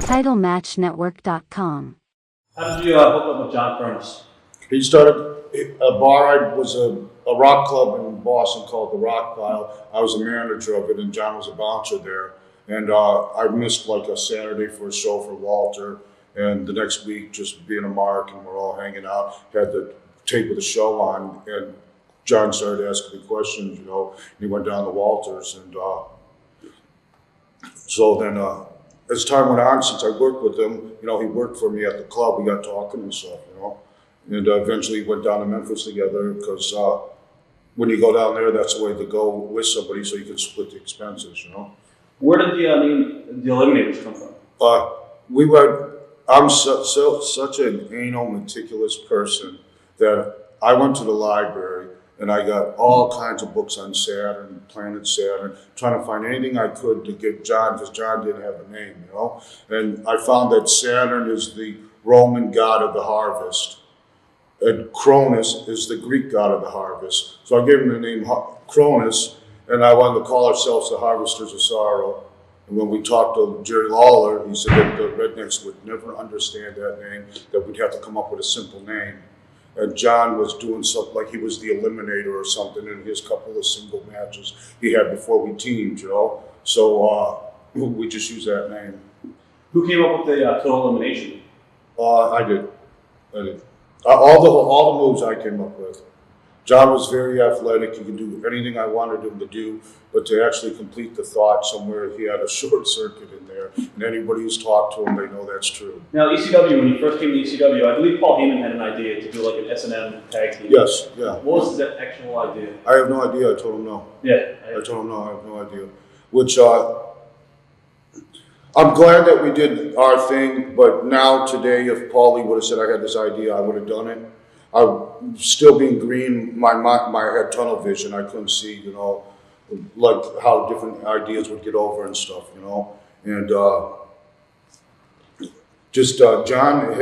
TitleMatchNetwork.com. How did you hook up with John Kronus? He started a bar. Was a rock club in Boston called the Radicalz. I was a manager of it, and John was a bouncer there. And I missed like a Saturday for a show for Walter, and the next week just being a mark, and we're all hanging out. Had the tape of the show on, and John started asking me questions. And he went down to Walter's, and so then as time went on, since I worked with him, he worked for me at the club. We got talking and stuff, and eventually went down to Memphis together because when you go down there, that's the way to go with somebody so you can split the expenses, Where did the Eliminators come from? I'm such an anal, meticulous person that I went to the library and I got all kinds of books on Saturn, Planet Saturn, trying to find anything I could to give John, because John didn't have a name, And I found that Saturn is the Roman god of the harvest, and Kronus is the Greek god of the harvest. So I gave him the name Kronus, and I wanted to call ourselves the Harvesters of Sorrow. And when we talked to Jerry Lawler, he said that the rednecks would never understand that name, that we'd have to come up with a simple name. And John was doing something like he was the Eliminator or something in his couple of single matches he had before we teamed, So we just used that name. Who came up with the total elimination? I did. All the moves I came up with. John was very athletic. He could do anything I wanted him to do, but to actually complete the thought somewhere, he had a short circuit in there. And anybody who's talked to him, they know that's true. Now, ECW, when you first came to ECW, I believe Paul Heyman had an idea to do like an S&M tag team. Yes, yeah. What was that actual idea? I have no idea. I told him no. Yeah. I told him no. I have no idea. Which I'm glad that we did our thing, but now today, if Paulie would have said I had this idea, I would have done it. Still being green, my had tunnel vision. I couldn't see, like how different ideas would get over and stuff, And John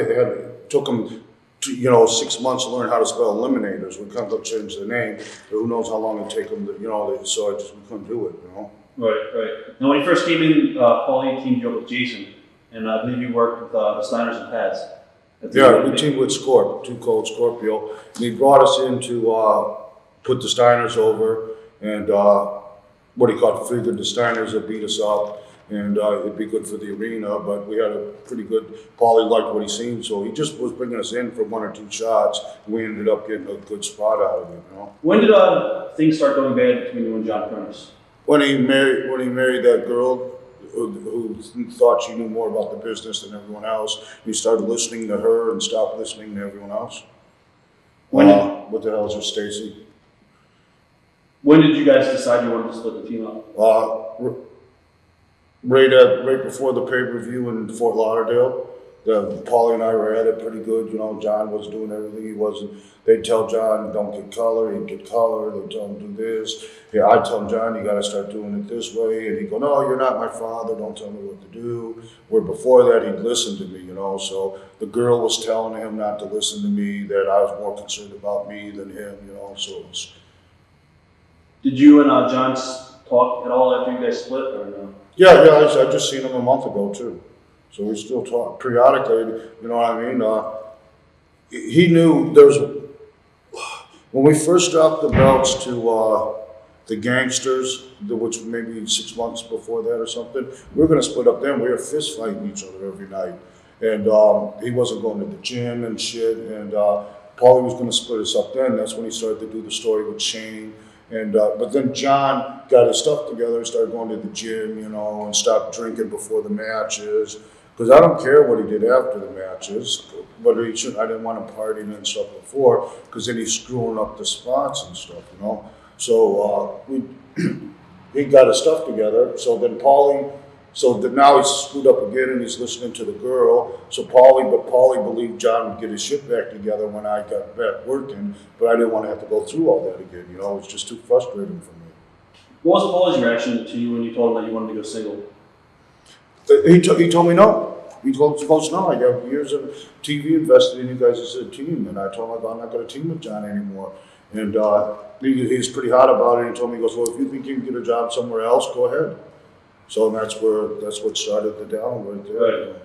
took him, 6 months to learn how to spell Eliminators. We couldn't go change the name. Who knows how long it'd take him to, so we couldn't do it, Right. Now, when you first came in, Paulie teamed you up with Jason, and I believe you worked with the Steiners and Pads. Yeah, we teamed with Too Cold Scorpio. And he brought us in to put the Steiners over, and figured the Steiners would beat us up, and it'd be good for the arena, but we had a pretty good, Paulie liked what he seen, so he just was bringing us in for 1 or 2 shots, and we ended up getting a good spot out of it, When did things start going bad between you and John Kronus? When he married that girl who thought she knew more about the business than everyone else, he started listening to her and stopped listening to everyone else. What the hell is her, Stacy? When did you guys decide you wanted to split the team up? Right before the pay-per-view in Fort Lauderdale. Paulie and I were at it pretty good. John was doing everything he wasn't. They'd tell John, don't get color. He'd get color. They'd tell him, do this. Yeah, I'd tell him, John, you got to start doing it this way. And he'd go, no, you're not my father. Don't tell me what to do. Where before that, he'd listen to me, So the girl was telling him not to listen to me, that I was more concerned about me than him, So it was. Did you and John talk at all after you guys split, or no? Yeah, I just seen him a month ago, too. So we still talk periodically, you know what I mean? He knew when we first dropped the belts to the Gangsters, which maybe 6 months before that or something, we were going to split up then. We were fist fighting each other every night. And he wasn't going to the gym and shit. And Paulie was going to split us up then. That's when he started to do the story with Shane. And but then John got his stuff together and started going to the gym, and stopped drinking before the matches. Because I don't care what he did after the matches, but I didn't want him partying and stuff before, because then he's screwing up the spots and stuff, So he got his stuff together. So then now he's screwed up again and he's listening to the girl. So Paulie believed John would get his shit back together when I got back working, but I didn't want to have to go through all that again. It was just too frustrating for me. What was Paulie's reaction to you when you told him that you wanted to go single? He told me no. He told us no. I got years of TV invested in you guys as a team, and I told him I'm not going to team with John anymore. And he's pretty hot about it. He told me, he goes, well, if you think you can get a job somewhere else, go ahead. So that's what started the down right there. Right.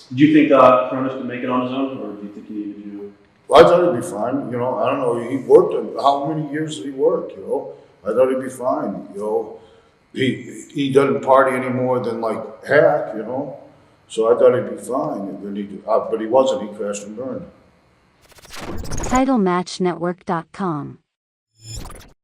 Did you think Kronus could make it on his own, or do you think he needed you? Well, I thought he'd be fine. You know, I don't know. He worked. How many years did he work? You know, I thought he'd be fine. You know, he doesn't party any more than like Hack. You know, so I thought he'd be fine. And then but he wasn't. He crashed and burned. TitleMatchNetwork.com